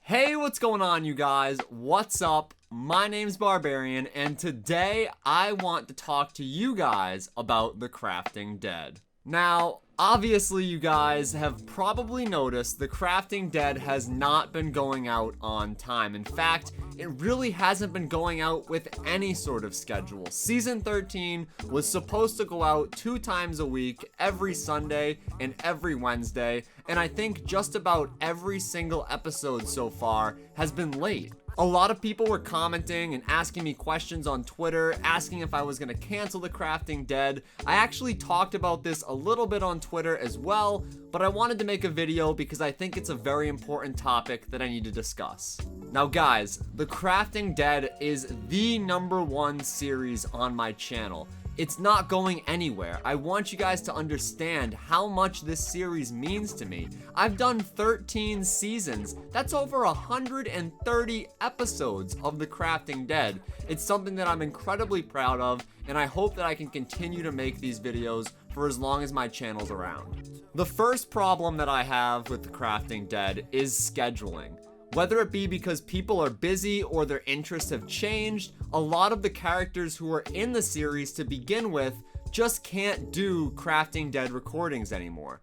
Hey, what's going on, you guys? What's up? My name's Barbarian, and today I want to talk to you guys about The Crafting Dead. Now, obviously, you guys have probably noticed The Crafting Dead has not been going out on time. In fact, it really hasn't been going out with any sort of schedule. Season 13 was supposed to go out 2 times a week, every Sunday and every Wednesday, and I think just about every single episode so far has been late. A lot of people were commenting and asking me questions on Twitter, asking if I was going to cancel The Crafting Dead. I actually talked about this a little bit on Twitter as well, but I wanted to make a video because I think it's a very important topic that I need to discuss. Now guys, The Crafting Dead is the #1 series on my channel. It's not going anywhere. I want you guys to understand how much this series means to me. I've done 13 seasons. That's over 130 episodes of The Crafting Dead. It's something that I'm incredibly proud of, and I hope that I can continue to make these videos for as long as my channel's around. The first problem that I have with The Crafting Dead is scheduling. Whether it be because people are busy or their interests have changed, a lot of the characters who are in the series to begin with just can't do Crafting Dead recordings anymore.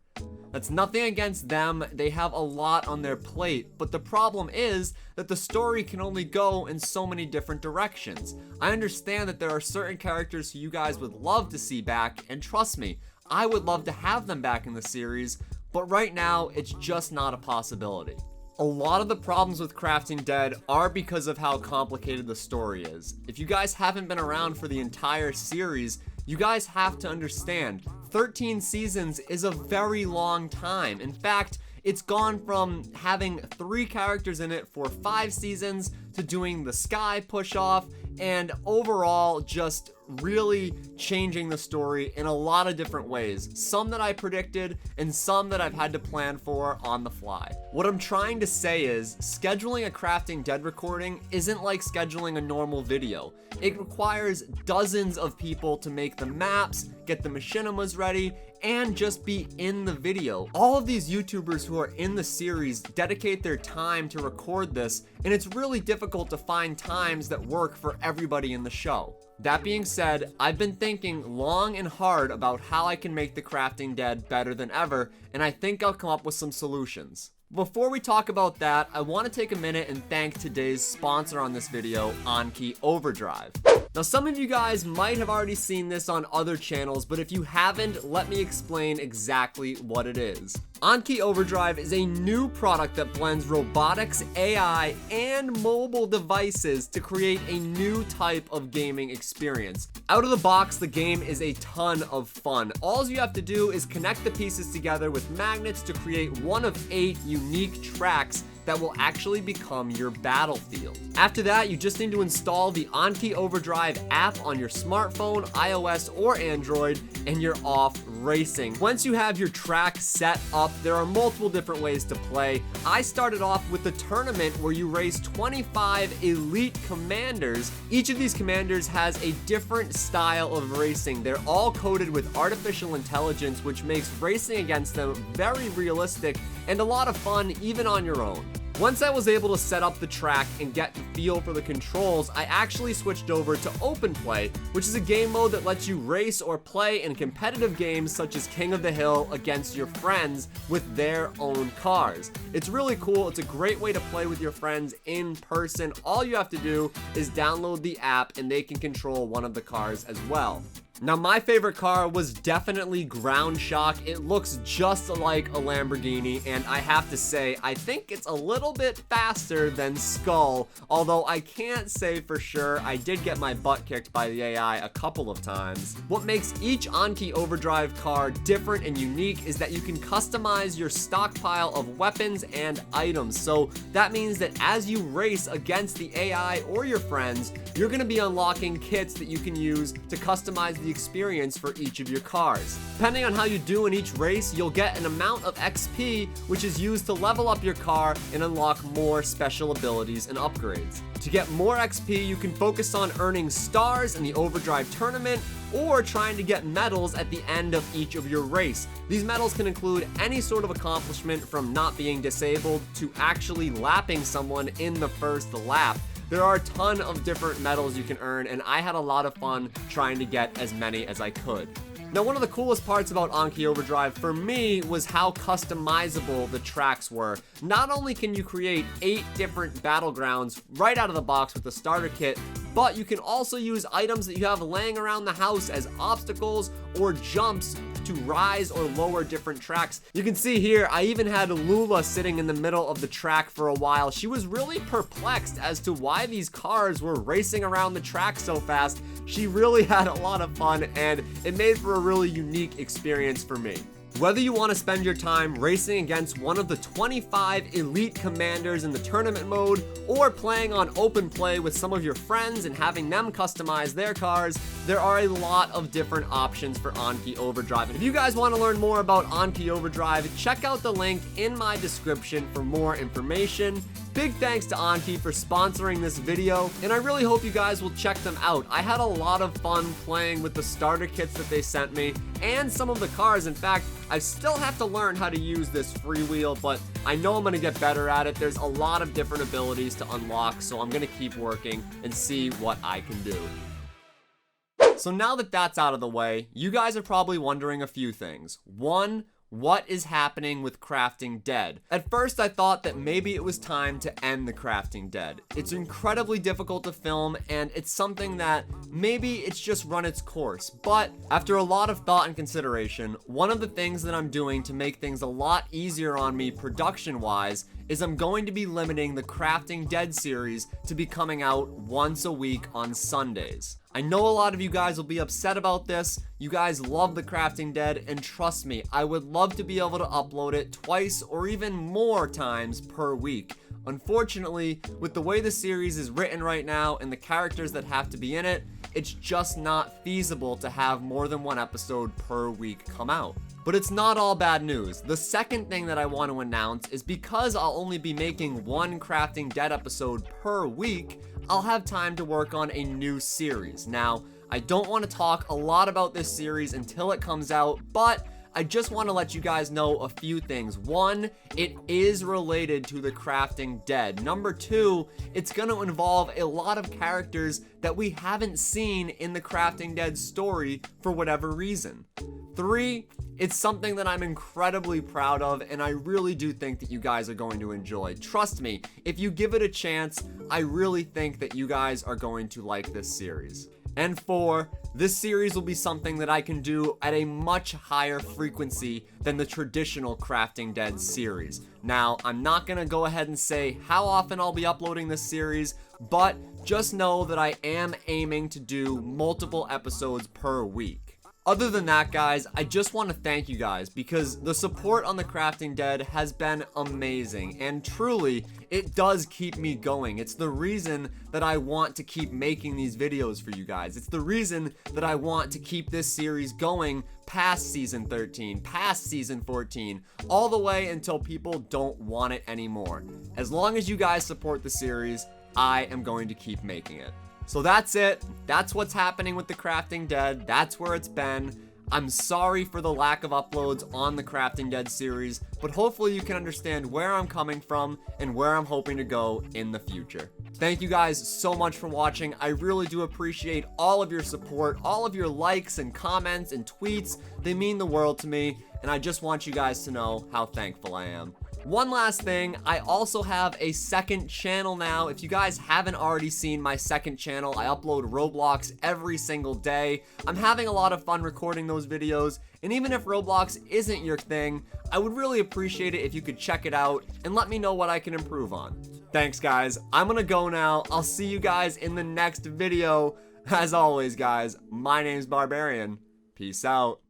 That's nothing against them, they have a lot on their plate, but the problem is that the story can only go in so many different directions. I understand that there are certain characters who you guys would love to see back, and trust me, I would love to have them back in the series, but right now, it's just not a possibility. A lot of the problems with Crafting Dead are because of how complicated the story is. If you guys haven't been around for the entire series, you guys have to understand, 13 seasons is a very long time. In fact, it's gone from having 3 characters in it for 5 seasons to doing the Sky push-off and overall just really changing the story in a lot of different ways. Some that I predicted and some that I've had to plan for on the fly. What I'm trying to say is scheduling a Crafting Dead recording isn't like scheduling a normal video. It requires dozens of people to make the maps, get the machinimas ready, and just be in the video. All of these YouTubers who are in the series dedicate their time to record this, and it's really difficult to find times that work for everybody in the show. That being said, I've been thinking long and hard about how I can make The Crafting Dead better than ever, and I think I'll come up with some solutions. Before we talk about that, I want to take a minute and thank today's sponsor on this video, Anki Overdrive. Now, some of you guys might have already seen this on other channels, but if you haven't, let me explain exactly what it is. Anki Overdrive is a new product that blends robotics, AI, and mobile devices to create a new type of gaming experience. Out of the box, the game is a ton of fun. All you have to do is connect the pieces together with magnets to create one of 8 unique tracks that will actually become your battlefield. After that, you just need to install the Anki Overdrive app on your smartphone, iOS, or Android, and you're off racing. Once you have your track set up, there are multiple different ways to play. I started off with the tournament where you race 25 elite commanders. Each of these commanders has a different style of racing. They're all coded with artificial intelligence, which makes racing against them very realistic and a lot of fun even on your own. Once I was able to set up the track and get the feel for the controls, I actually switched over to Open Play, which is a game mode that lets you race or play in competitive games such as King of the Hill against your friends with their own cars. It's really cool. It's a great way to play with your friends in person. All you have to do is download the app and they can control one of the cars as well. Now, my favorite car was definitely Ground Shock. It looks just like a Lamborghini, and I have to say, I think it's a little bit faster than Skull, although I can't say for sure. I did get my butt kicked by the AI a couple of times. What makes each Anki Overdrive car different and unique is that you can customize your stockpile of weapons and items. So that means that as you race against the AI or your friends, you're going to be unlocking kits that you can use to customize the experience for each of your cars. Depending on how you do in each race, you'll get an amount of XP, which is used to level up your car and unlock more special abilities and upgrades. To get more XP, you can focus on earning stars in the Overdrive tournament, or trying to get medals at the end of each of your race. These medals can include any sort of accomplishment from not being disabled to actually lapping someone in the first lap. There are a ton of different medals you can earn, and I had a lot of fun trying to get as many as I could. Now, one of the coolest parts about Anki Overdrive for me was how customizable the tracks were. Not only can you create 8 different battlegrounds right out of the box with the starter kit, but you can also use items that you have laying around the house as obstacles or jumps to rise or lower different tracks. You can see here, I even had Lula sitting in the middle of the track for a while. She was really perplexed as to why these cars were racing around the track so fast. She really had a lot of fun, and it made for a really unique experience for me. Whether you want to spend your time racing against one of the 25 elite commanders in the tournament mode, or playing on open play with some of your friends and having them customize their cars, there are a lot of different options for Anki Overdrive. And if you guys want to learn more about Anki Overdrive, check out the link in my description for more information. Big thanks to Anki for sponsoring this video, and I really hope you guys will check them out. I had a lot of fun playing with the starter kits that they sent me, and some of the cars. In fact, I still have to learn how to use this freewheel, but I know I'm gonna get better at it. There's a lot of different abilities to unlock, so I'm gonna keep working and see what I can do. So now that that's out of the way, you guys are probably wondering a few things. One, what is happening with Crafting Dead? At first, I thought that maybe it was time to end the Crafting Dead. It's incredibly difficult to film, and it's something that maybe it's just run its course. But after a lot of thought and consideration, one of the things that I'm doing to make things a lot easier on me production-wise is I'm going to be limiting the Crafting Dead series to be coming out once a week on Sundays. I know a lot of you guys will be upset about this. You guys love the Crafting Dead, and trust me, I would love to be able to upload it twice or even more times per week. Unfortunately, with the way the series is written right now and the characters that have to be in it, it's just not feasible to have more than one episode per week come out. But it's not all bad news. The second thing that I want to announce is because I'll only be making one Crafting Dead episode per week, I'll have time to work on a new series. Now, I don't want to talk a lot about this series until it comes out, but I just want to let you guys know a few things. One, it is related to the Crafting Dead. Number two, it's going to involve a lot of characters that we haven't seen in the Crafting Dead story for whatever reason. Three, it's something that I'm incredibly proud of, and I really do think that you guys are going to enjoy. Trust me, if you give it a chance, I really think that you guys are going to like this series. And 4, this series will be something that I can do at a much higher frequency than the traditional Crafting Dead series. Now, I'm not gonna go ahead and say how often I'll be uploading this series, but just know that I am aiming to do multiple episodes per week. Other than that, guys, I just want to thank you guys because the support on the Crafting Dead has been amazing, and truly, it does keep me going. It's the reason that I want to keep making these videos for you guys. It's the reason that I want to keep this series going past season 13, past season 14, all the way until people don't want it anymore. As long as you guys support the series, I am going to keep making it. So that's it. That's what's happening with the Crafting Dead. That's where it's been. I'm sorry for the lack of uploads on the Crafting Dead series, but hopefully you can understand where I'm coming from and where I'm hoping to go in the future. Thank you guys so much for watching. I really do appreciate all of your support, all of your likes and comments and tweets. They mean the world to me, and I just want you guys to know how thankful I am. One last thing, I also have a second channel now. If you guys haven't already seen my second channel, I upload Roblox every single day. I'm having a lot of fun recording those videos, and even if Roblox isn't your thing, I would really appreciate it if you could check it out and let me know what I can improve on. Thanks, guys. I'm gonna go now. I'll see you guys in the next video. As always, guys, my name's Barbarian. Peace out.